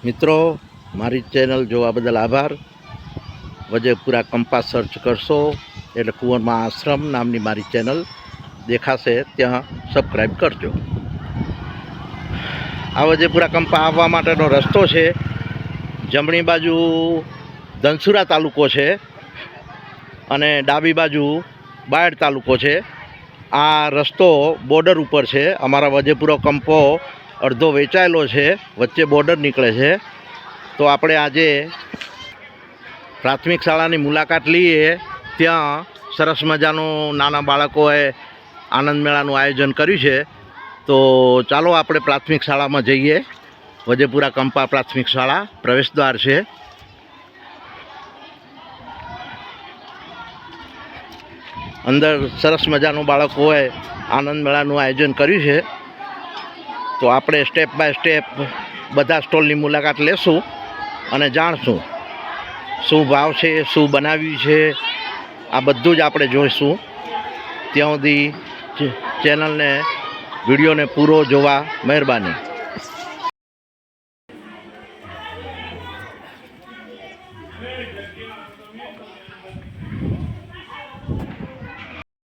મિત્રો, મારી ચેનલ જોવા બદલ આભાર. વજેપુરા કંપાસ સર્ચ કરશો એટલે કુંવરમા આશ્રમ નામની મારી ચેનલ દેખાશે, ત્યાં સબસ્ક્રાઈબ કરજો. આ વજેપુરા કંપા આવવા માટેનો રસ્તો છે. જમણી બાજુ ધનસુરા તાલુકો છે અને ડાબી બાજુ બાયડ તાલુકો છે. આ રસ્તો બોર્ડર ઉપર છે. અમારા વજેપુરો કંપો અડધો વેચાયેલો છે, વચ્ચે બોર્ડર નીકળે છે. તો આપણે આજે પ્રાથમિક શાળાની મુલાકાત લઈએ. ત્યાં સરસ મજાનું નાના બાળકોએ આનંદ મેળાનું આયોજન કર્યું છે. તો ચાલો આપણે પ્રાથમિક શાળામાં જઈએ. વજેપુરા કંપા પ્રાથમિક શાળા પ્રવેશદ્વાર છે. અંદર સરસ મજાનું બાળકોએ આનંદ મેળાનું આયોજન કર્યું છે. તો આપણે સ્ટેપ બાય સ્ટેપ બધા સ્ટોલની મુલાકાત લેશું અને જાણશું શું ભાવ છે, શું બનાવ્યું છે, આ બધું જ આપણે જોઈશું. ત્યાં સુધી ચેનલને વિડીયોને પૂરો જોવા મહેરબાની.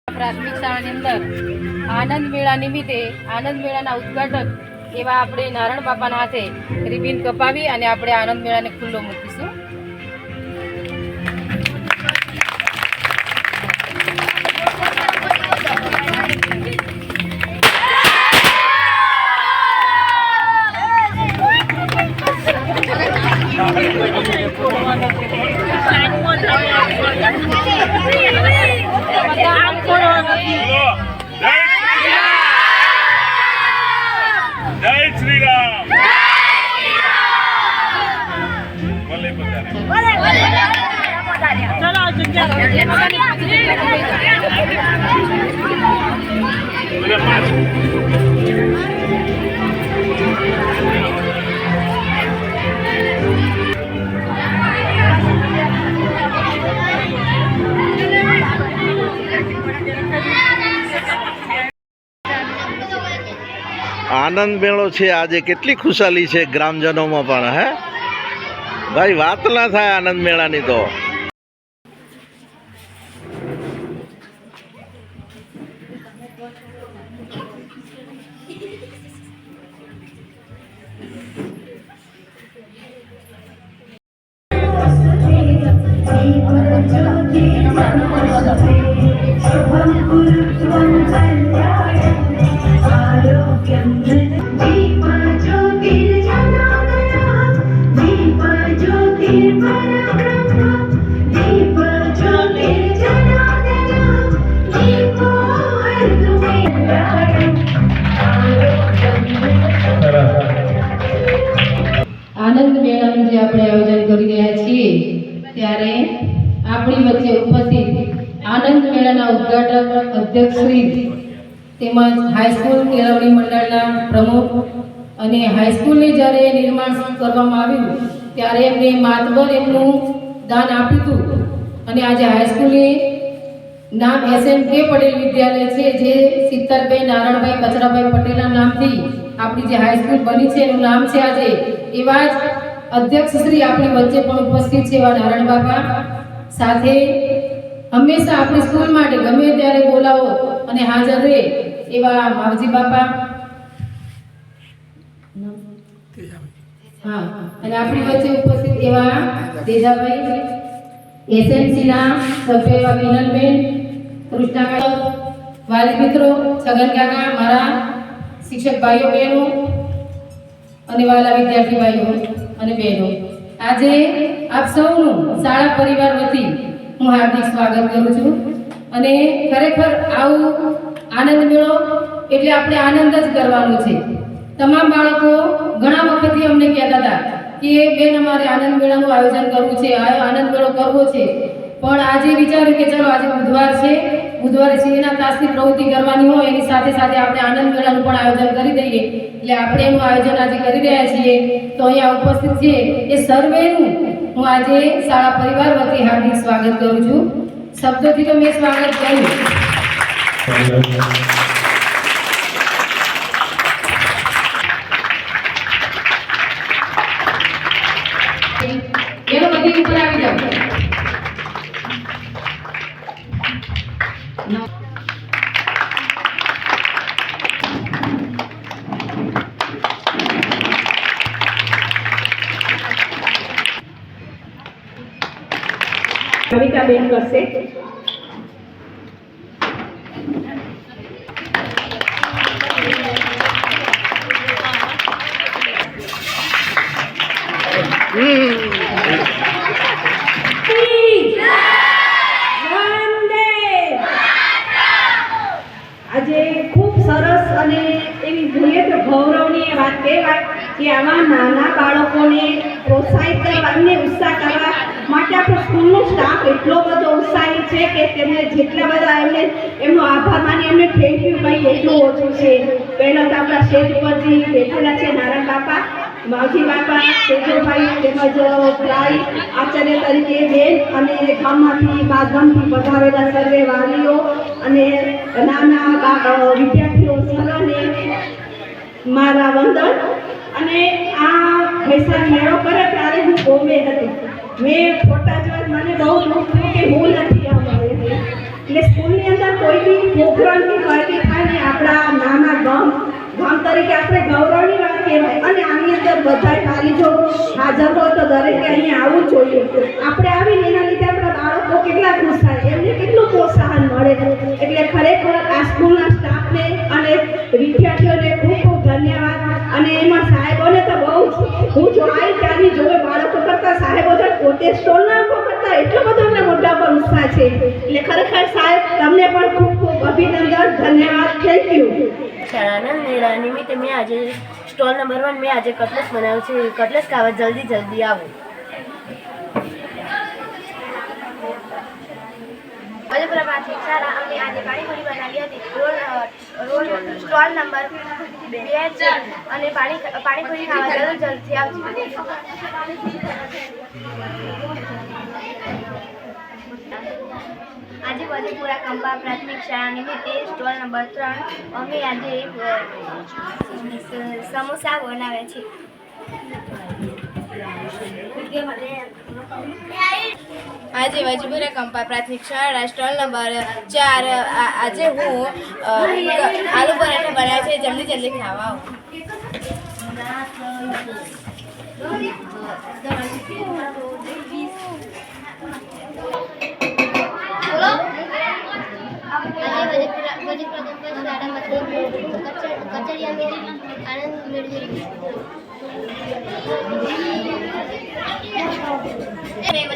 પ્રાથમિક શાળાની અંદર આનંદ મેળા નિમિત્તે આનંદ મેળાના ઉદ્ઘાટક એવા આપણે નારાયણ બાપાના હાથે રિબિન કપાવી અને આપણે આનંદ મેળાને ખુલ્લો મૂકીશું. જય શ્રી રામ. આનંદ મેળો છે આજે. કેટલી ખુશાલી છે ગ્રામજનોમાં પણ. હે ભાઈ, વાત ના થાય આનંદ મેળાની તો. આનંદ મેળાનું જે આપણે આયોજન કરી રહ્યા છીએ ત્યારે આપણી વચ્ચે ઉપસ્થિત આનંદ મેળાના ઉદ્ઘાટક અધ્યક્ષ શ્રી તેમજ હાઈસ્કૂલ કેળવણી મંડળના પ્રમુખ અને હાઈસ્કૂલની જ્યારે નિર્માણ કરવામાં આવ્યું ત્યારે એમને માતબર એમનું દાન આપ્યું હતું. અને આજે હાઈસ્કૂલની નામ SNK પટેલ વિદ્યાલય છે, જે સિત્તરભાઈ નારાયણભાઈ કચરાભાઈ પટેલના નામથી આપણી જે હાઈસ્કૂલ બની છે એનું નામ છે આજે. એવા જ અધ્યક્ષ શ્રી આપણી વચ્ચે પણ ઉપસ્થિત છે એવા નારાયણ બાપા. સાથે હંમેશા આપણી સ્કૂલ માટે ગમે ત્યારે બોલાવો અને હાજર રહે એવા માવજી બાપા. હા, અને આપણી વચ્ચે ઉપસ્થિત એવા દેજાભાઈ, SNCના સભ્ય એવા વિનલબેન, કૃષ્ણાબેન, વાલી મિત્રો, છગન કાકા, મારા શિક્ષક ભાઈઓ બહેનો અને વાલા વિદ્યાર્થી ભાઈઓ અને બહેનો, આજે આપ સૌનું શાળા પરિવાર વતી હું હાર્દિક સ્વાગત કરું છું. અને ખરેખર આવું આનંદ મેળો એટલે આપણે આનંદ જ કરવાનો છે. તમામ બાળકો ઘણા વખતથી અમને કહેતા હતા કે બેન, અમારે આનંદ મેળાનું આયોજન કરવું છે, આનંદ મેળો કરવો છે. પણ આજે વિચાર્યું કે ચલો આજે બુધવાર છે, બુધવારે સિંહના તાસની પ્રવૃત્તિ કરવાની હોય એની સાથે સાથે આપણે આનંદ મેળાનું પણ આયોજન કરી દઈએ. એટલે આપણે એનું આયોજન આજે કરી રહ્યા છીએ. તો અહીંયા ઉપસ્થિત છે એ સર્વેનું હું આજે શાળા પરિવાર વતી હાર્દિક સ્વાગત કરું છું. શબ્દોથી તો મેં સ્વાગત કર્યું. કવિતાબેન કરશે. આજે ખૂબ સરસ અને એવી જોઈએ તો ગૌરવની વાત કહેવાય કે આવા નાના બાળકોને પ્રોત્સાહિત કરવા એમને ઉત્સાહ કરવા માટે આપણો સ્કૂલનો સ્ટાફ એટલો બધો ઉત્સાહી છે કે તેમને જેટલા બધા એમનો આભાર માની એમને થેન્ક યુ કહીએ એટલું ઓછું છે. પહેલાં તો આપણા સ્ટેજ ઉપરથી બેઠેલા છે નારાયણ બાપા, માવજી બાપા, તેજલભાઈ તેમજ ભાઈ આચાર્ય તરીકે બેન અને ગામમાંથી બાદગામથી પધારેલા સર્વે વાલીઓ અને નાના વિદ્યાર્થીઓ સર્વને મારા વંદન. અને આ ભૈસાણ મેળો કરે ત્યારે હું બોમ્બે હતી. મેં ફોટા જોઈ મને બહુ દુઃખ થયું કે હું નથી આવવાની હતી. એટલે સ્કૂલની અંદર કોઈ બી પ્રોગ્રામ કે પાર્ટી થાય ને આપણા નાના ગામ તરીકે આપણે ગૌરવની વાત કહેવાય. અને આની અંદર બધા ખાલી જો હાજર હોય તો દરેકે અહીંયા આવવું જોઈએ. આપણે આવીને એના લીધે આપણા બાળકો કેટલા ખુશ થાય, એમને કેટલું પ્રોત્સાહન મળે. એટલે ખરેખર આ સ્કૂલના સ્ટાફને અને વિદ્યાર્થીઓને ખૂબ ખૂબ ધન્યવાદ. અને એમાં સાહેબોને તો બહુ હું જો આવી ત્યારની જોવે બાળકો કરતાં સાહેબો જો પોતે સ્ટોલના ઊભો કરતા એટલો બધો એમને મોઢા પર ઉત્સાહ છે. એટલે ખરેખર સાહેબ તમને પણ ખૂબ ખૂબ અભિનંદન, ધન્યવાદ, થેન્ક યુ. શાળાના મેળા નિમિત્તે મેં આજે સ્ટોલ નંબર 1 મેં આજે કટલેસ બનાવ્યો છે. કટલેસ ખાવા જલ્દી આવો. વજપુરા પ્રાથમિક શાળા અમે આજે પાણીપુરી બનાવી હતી. સ્ટોલ નંબર 2 છે અને પાણીપુરી ખાવા જલ્દીથી આવજો. આજે વજપુરા કંપા પ્રાથમિક શાળા નિમિત્તે સ્ટોલ નંબર 3 અમે આજે સમોસા બનાવ્યા છે. આજે વજપુરા કંપા પ્રાથમિક શાળા સ્ટોલ નંબર 4 આજે હું આલુ પરાઠા બનાવ્યા છે. જલ્દી ખાવા આવો.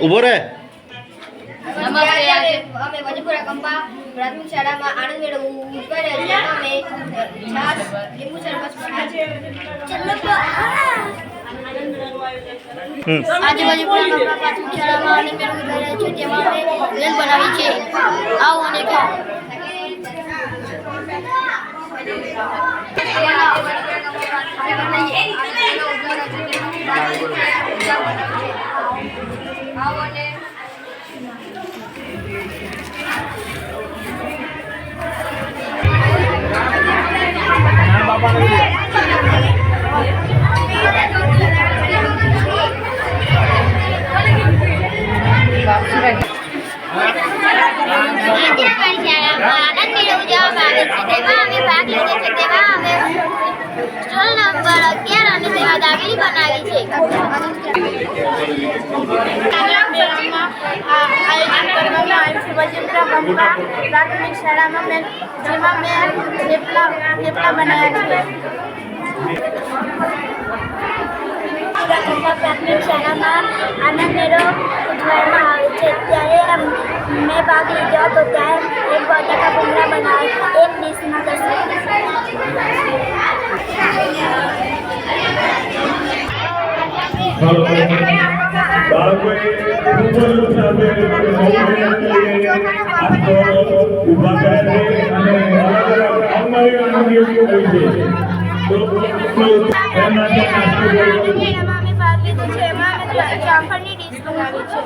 ઉભો રે. અમે વજપુરા કંપા પ્રાથમિક શાળામાં આનંદ મેળો ઉજવાયો છે. અમે છાશ લીંબુ શરબત બનાવ્યા છે. આજે વજપુરા કંપા પ્રાથમિક શાળામાં આનંદ મેળો ઉજવાયો છે. તેમાં અમે ભેળ બનાવી છે. આવો અને ખાઓ. સ્ટોલ નંબર 11 અમે તેમાં દાબેલી બનાવી છે. આયોજન કરવામાં આવ્યું છે વજપુરા કંપા પ્રાથમિક શાળામાં જેમાં મેં થેપલા બનાવ્યા છે. કંપા પ્રાથમિક શાળામાં આનંદ મેળો ઉજવવામાં આવે છે. ત્યારે મેં ભાગ લીધો હતો. ત્યારે એક બટાકા ભૂંગળા બનાવ્યા. એક ડીશમાં 10 જામફળની ડીશ બનાવી છે.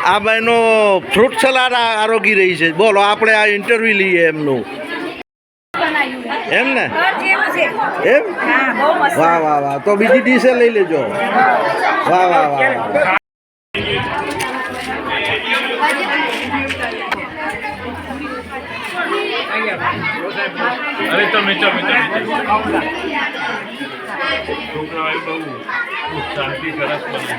આ બહેનો ફ્રૂટ સલાડ આરોગી રહી છે. બોલો, આપણે આ ઇન્ટરવ્યુ લઈએ એમનું. એમ ને? એમ? વાહ વાહ વાહ. તો બીજી ડીશે લઈ લેજો. વાહ વાહ વાહ. અરે તો મીચો છોકરાઓ બહુ શાંતિ સરસ બને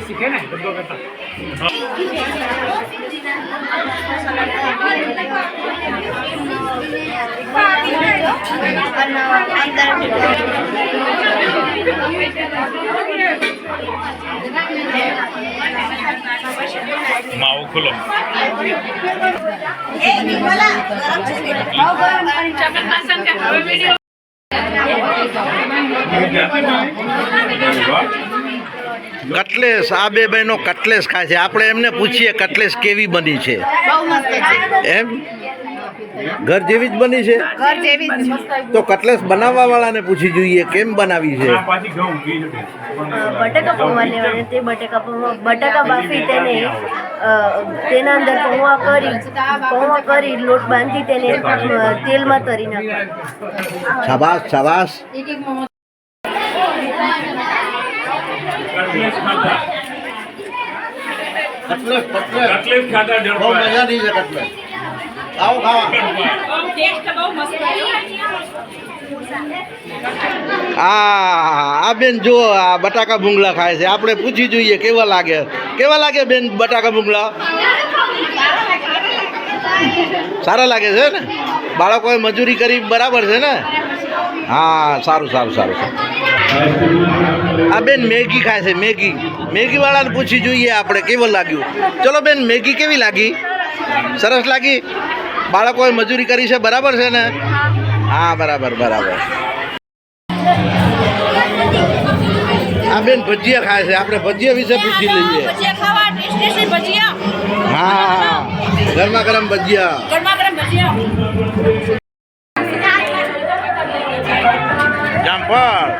શીખે ને ધંધો કરતા માવો ખુલ્લો કટલેસ આ બે બહેનો કટલેસ ખાય છે. આપણે એમને પૂછીએ કટલેસ કેવી બની છે. એમ ઘર જેવી જ બની છે. તો કટલેસ બનાવવા વાળાને પૂછી જોઈએ કેમ બનાવી છે. બટાકા પૌવા લેવાના તે બટાકા બાફી તેને તેના અંદર પૌવા કરી લોટ બાંધી તેને તેલમાં તરી નાખવા. શાબાશ શાબાશ. કટલેસ ખાતા બહુ મજાની છે કટલેસ. આવો ખાવા. આ બેન જો આ બટાકા ભૂંગળા ખાય છે. આપણે પૂછી જોઈએ કેવા લાગે બેન બટાકા ભૂંગળા. સારા લાગે છે ને. બાળકોએ મજૂરી કરી બરાબર છે ને. હા સારું. આ બેન મેગી ખાય છે. મેગી વાળાને પૂછી જોઈએ આપણે કેવું લાગ્યું. ચલો બેન મેગી કેવી લાગી. સરસ લાગી. બાળકોએ મજૂરી કરી છે બરાબર છે ને. હા બરાબર. આ બેન ભજીયા ખાય છે. આપણે ભજીયા વિશે પૂછી લઈએ. હા ગરમા ગરમ ભજીયા. જામફળ.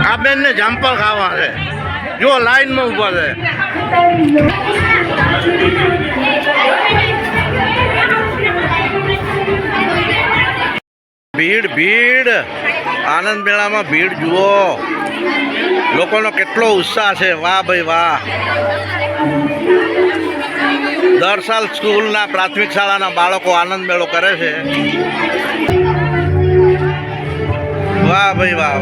આ બેન ને જામફળ ખાવા છે. જો લાઈનમાં ઊભા છે. ભીડ આનંદ મેળામાં ભીડ જુઓ. લોકોનો કેટલો ઉત્સાહ છે. વાહ ભાઈ વાહ. દર સાલ સ્કૂલના પ્રાથમિક શાળાના બાળકો આનંદ મેળો કરે છે. વાહ ભાઈ વાહ.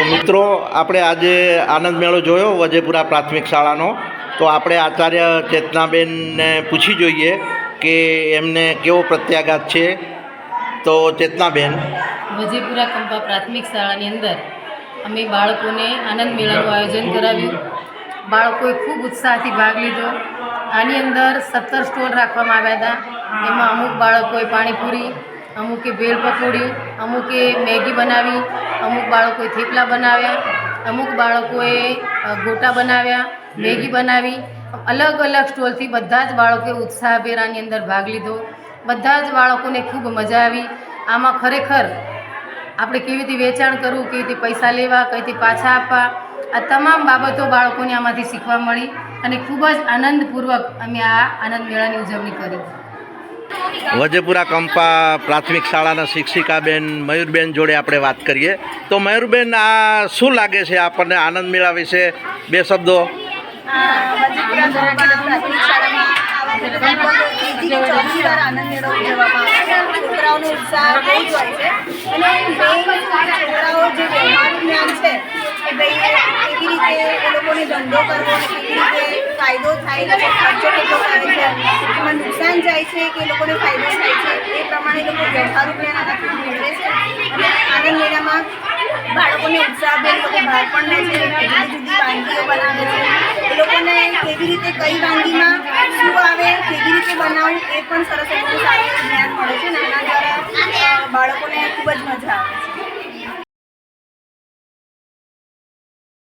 મિત્રો આપણે આજે આનંદ મેળો જોયો વજેપુરા પ્રાથમિક શાળાનો. તો આપણે આચાર્ય ચેતનાબેનને પૂછી જોઈએ કે એમને કેવો પ્રત્યાઘાત છે. તો ચેતનાબેન. વજેપુરા કંપા પ્રાથમિક શાળાની અંદર અમે બાળકોને આનંદ મેળાનું આયોજન કરાવ્યું. બાળકોએ ખૂબ ઉત્સાહથી ભાગ લીધો. આની અંદર 17 સ્ટોલ રાખવામાં આવ્યા હતા. એમાં અમુક બાળકોએ પાણીપુરી, અમુકે ભેળ પકોડી, અમુકે મેગી બનાવી, અમુક બાળકોએ થેપલા બનાવ્યા, અમુક બાળકોએ ગોટા બનાવ્યા, મેગી બનાવી. અલગ સ્ટોલથી બધા જ બાળકોએ ઉત્સાહભેરાની અંદર ભાગ લીધો. બધા જ બાળકોને ખૂબ મજા આવી. આમાં ખરેખર આપણે કેવી રીતે વેચાણ કરવું, કેવી રીતે પૈસા લેવા, કઈ રીતે પાછા આપવા, આ તમામ બાબતો બાળકોને આમાંથી શીખવા મળી અને ખૂબ જ આનંદપૂર્વક અમે આ આનંદ મેળાની ઉજવણી કરી. વજેપુરા કંપા પ્રાથમિક શાળાના શિક્ષિકાબેન મયુરબેન જોડે આપણે વાત કરીએ. તો મયુરબેન આ શું લાગે છે આપણને આનંદ મેળા વિશે 2 શબ્દો. આનંદ મેળો ઉજવવામાં આવે છે. છોકરાઓનો ઉત્સાહ બહુ જ હોય છે અને છોકરાઓ જે વ્યવહારનું જ્ઞાન છે કે ભાઈ કેવી રીતે એ લોકોને ધંધો કરવો, કેવી રીતે ફાયદો થાય છે, ખર્ચો કેટલો આવે છે, એમાં નુકસાન જાય છે કે એ લોકોને ફાયદો થાય છે, એ પ્રમાણે લોકો વ્યવહારનું જ્ઞાન આનાથી મેળવે છે. અને આનંદ મેળામાં બાળકોને ઉત્સાહભેર લોકો ભાગ પણ લે છે. જુદી વાનગીઓ બનાવે છે. એ લોકોને કેવી રીતે કઈ વાનગીમાં શું આવે, કેવી રીતે બનાવવું, એ પણ સરસ સારું જ્ઞાન મળે છે. નાના દ્વારા બાળકોને ખૂબ જ મજા આવે છે.